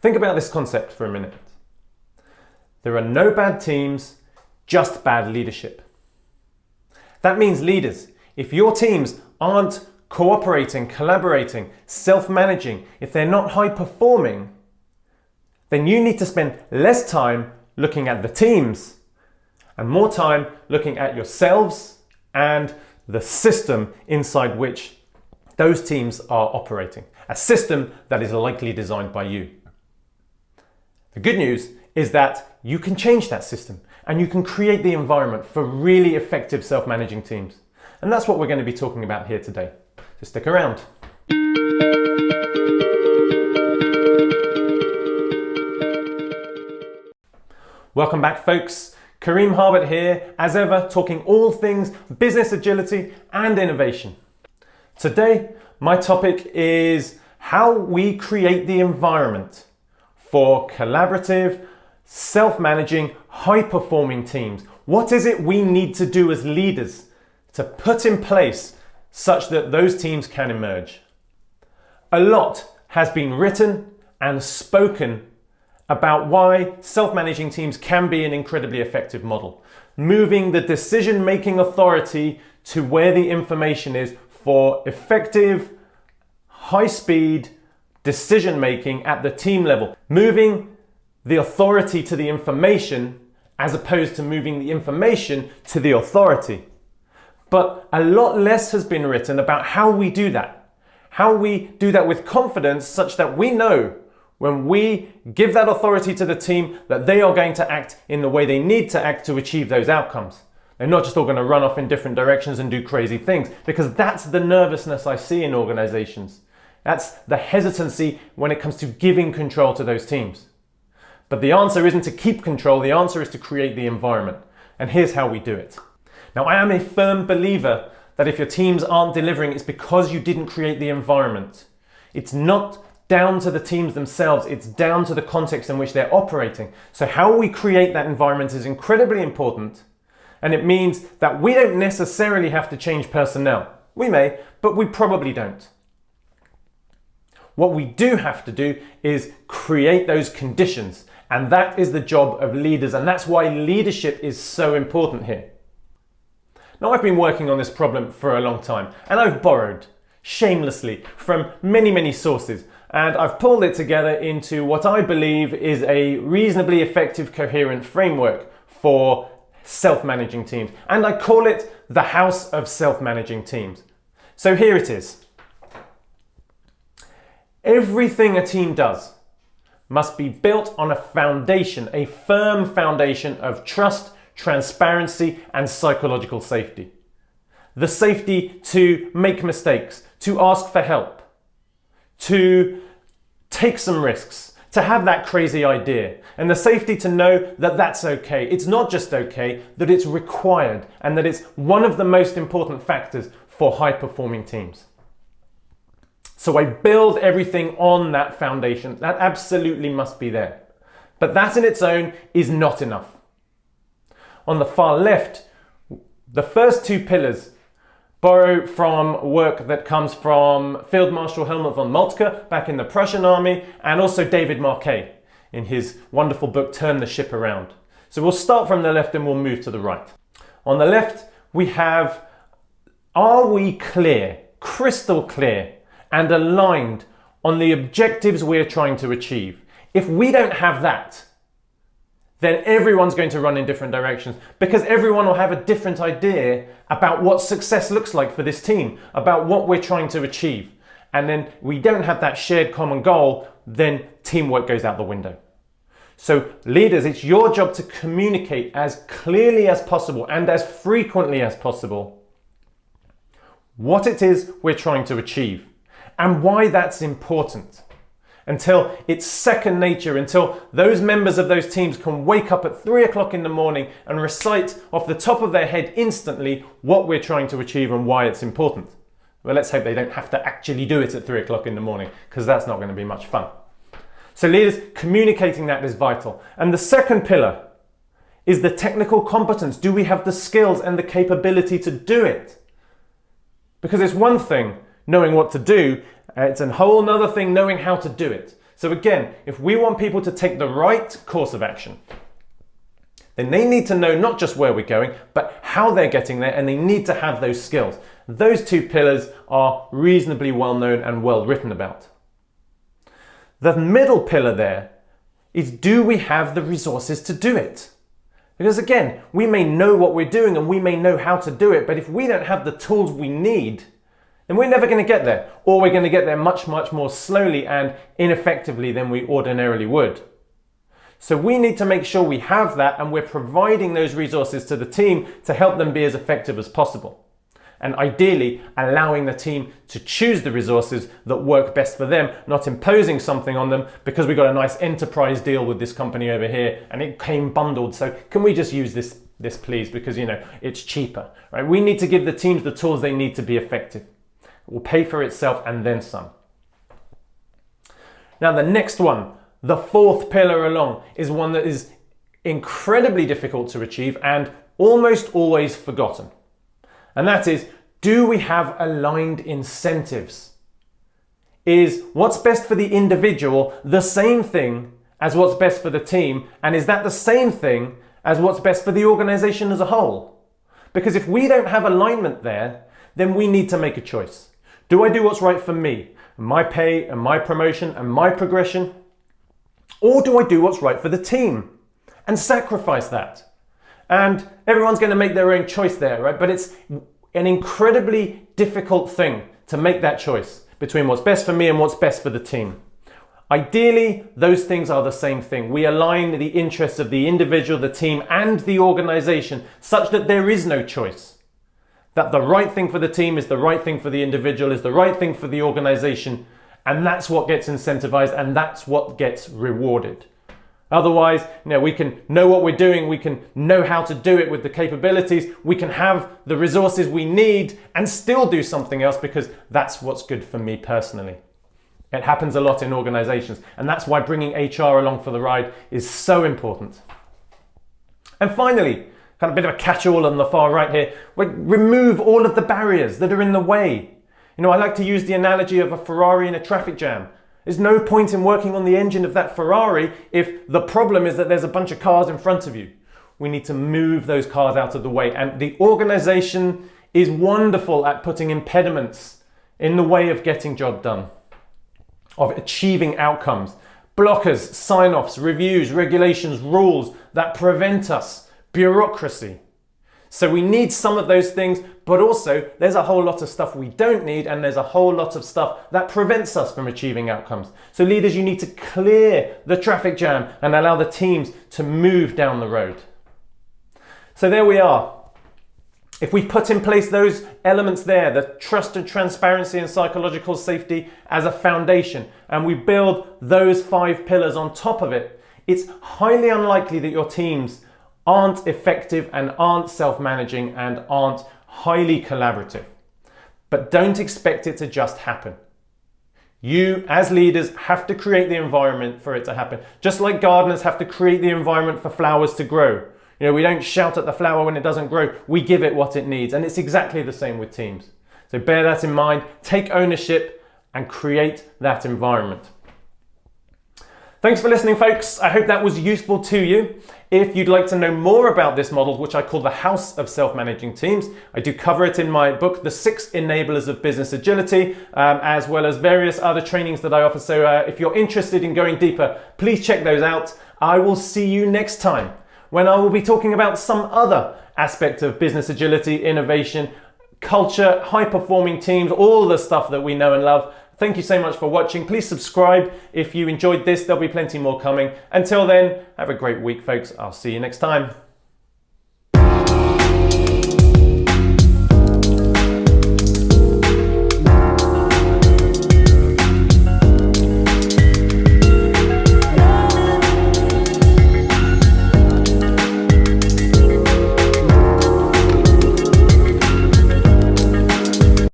Think about this concept for a minute. There are no bad teams, just bad leadership. That means leaders, if your teams aren't cooperating, collaborating, self-managing, if they're not high performing, then you need to spend less time looking at the teams and more time looking at yourselves and the system inside which those teams are operating. A system that is likely designed by you. The good news is that you can change that system and you can create the environment for really effective self-managing teams. And that's what we're going to be talking about here today. So stick around. Welcome back, folks. Karim.harbott here, as ever, talking all things business agility and innovation. Today, my topic is how we create the environment for collaborative, self-managing, high-performing teams. What is it we need to do as leaders to put in place such that those teams can emerge? A lot has been written and spoken about why self-managing teams can be an incredibly effective model. Moving the decision-making authority to where the information is for effective, high-speed decision-making at the team level. Moving the authority to the information as opposed to moving the information to the authority. But a lot less has been written about how we do that. How we do that with confidence such that we know when we give that authority to the team that they are going to act in the way they need to act to achieve those outcomes. They're not just all going to run off in different directions and do crazy things, because that's the nervousness I see in organizations. That's the hesitancy when it comes to giving control to those teams. But the answer isn't to keep control, the answer is to create the environment. And here's how we do it. Now, I am a firm believer that if your teams aren't delivering, it's because you didn't create the environment. It's not down to the teams themselves, it's down to the context in which they're operating. So how we create that environment is incredibly important, and it means that we don't necessarily have to change personnel. We may, but we probably don't. What we do have to do is create those conditions, and that is the job of leaders, and that's why leadership is so important here. Now, I've been working on this problem for a long time, and I've borrowed shamelessly from many sources, and I've pulled it together into what I believe is a reasonably effective, coherent framework for self-managing teams. And I call it the House of Self-Managing Teams. So here it is. Everything a team does must be built on a foundation, a firm foundation of trust, transparency, and psychological safety. The safety to make mistakes, to ask for help, to take some risks, to have that crazy idea, and the safety to know that that's okay. It's not just okay, that it's required, and that it's one of the most important factors for high-performing teams. So I build everything on that foundation. That absolutely must be there. But that in its own is not enough. On the far left, the first two pillars borrow from work that comes from Field Marshal Helmut von Moltke back in the Prussian army, and also David Marquet in his wonderful book, Turn the Ship Around. So we'll start from the left and we'll move to the right. On the left, we have, are we clear, crystal clear, and aligned on the objectives we're trying to achieve? If we don't have that, then everyone's going to run in different directions, because everyone will have a different idea about what success looks like for this team, about what we're trying to achieve. And then we don't have that shared common goal, then teamwork goes out the window. So leaders, it's your job to communicate as clearly as possible and as frequently as possible what it is we're trying to achieve and why that's important, until it's second nature, until those members of those teams can wake up at 3 o'clock in the morning and recite off the top of their head instantly what we're trying to achieve and why it's important. Well, let's hope they don't have to actually do it at 3 o'clock in the morning, because that's not going to be much fun. So leaders, communicating that is vital. And the second pillar is the technical competence. Do we have the skills and the capability to do it? Because it's one thing knowing what to do, it's a whole nother thing knowing how to do it. So again, if we want people to take the right course of action, then they need to know not just where we're going, but how they're getting there, and they need to have those skills. Those two pillars are reasonably well known and well written about. The middle pillar there is, do we have the resources to do it? Because again, we may know what we're doing and we may know how to do it, but if we don't have the tools we need, then we're never going to get there, or we're going to get there much, much more slowly and ineffectively than we ordinarily would. So we need to make sure we have that, and we're providing those resources to the team to help them be as effective as possible. And ideally, allowing the team to choose the resources that work best for them, not imposing something on them because we got a nice enterprise deal with this company over here and it came bundled. So can we just use this please, because it's cheaper, right? We need to give the teams the tools they need to be effective. It will pay for itself and then some. Now the next one, the fourth pillar along, is one that is incredibly difficult to achieve and almost always forgotten. And that is, do we have aligned incentives? Is what's best for the individual the same thing as what's best for the team? And is that the same thing as what's best for the organization as a whole? Because if we don't have alignment there, then we need to make a choice. Do I do what's right for me, my pay and my promotion and my progression? Or do I do what's right for the team and sacrifice that? And everyone's going to make their own choice there, right? But it's an incredibly difficult thing to make that choice between what's best for me and what's best for the team. Ideally, those things are the same thing. We align the interests of the individual, the team, and the organization such that there is no choice. That the right thing for the team is the right thing for the individual, is the right thing for the organization, and that's what gets incentivized and that's what gets rewarded. Otherwise, we can know what we're doing, we can know how to do it with the capabilities, we can have the resources we need and still do something else because that's what's good for me personally. It happens a lot in organizations, and that's why bringing HR along for the ride is so important. And finally, kind of a bit of a catch-all on the far right here, we remove all of the barriers that are in the way. I like to use the analogy of a Ferrari in a traffic jam. There's no point in working on the engine of that Ferrari if the problem is that there's a bunch of cars in front of you. We need to move those cars out of the way. And the organization is wonderful at putting impediments in the way of getting job done, of achieving outcomes. Blockers, sign-offs, reviews, regulations, rules that prevent us, bureaucracy. So we need some of those things, but also there's a whole lot of stuff we don't need, and there's a whole lot of stuff that prevents us from achieving outcomes. So leaders, you need to clear the traffic jam and allow the teams to move down the road. So there we are. If we put in place those elements there, the trust and transparency and psychological safety as a foundation, and we build those 5 pillars on top of it, it's highly unlikely that your teams aren't effective and aren't self-managing and aren't highly collaborative. But don't expect it to just happen. You, as leaders, have to create the environment for it to happen. Just like gardeners have to create the environment for flowers to grow. We don't shout at the flower when it doesn't grow. We give it what it needs. And it's exactly the same with teams. So bear that in mind, take ownership and create that environment. Thanks for listening, folks. I hope that was useful to you. If you'd like to know more about this model, which I call the House of Self-Managing Teams, I do cover it in my book, The 6 Enablers of Business Agility, as well as various other trainings that I offer. So if you're interested in going deeper, please check those out. I will see you next time when I will be talking about some other aspect of business agility, innovation, culture, high-performing teams, all the stuff that we know and love. Thank you so much for watching. Please subscribe if you enjoyed this. There'll be plenty more coming. Until then, have a great week, folks. I'll see you next time.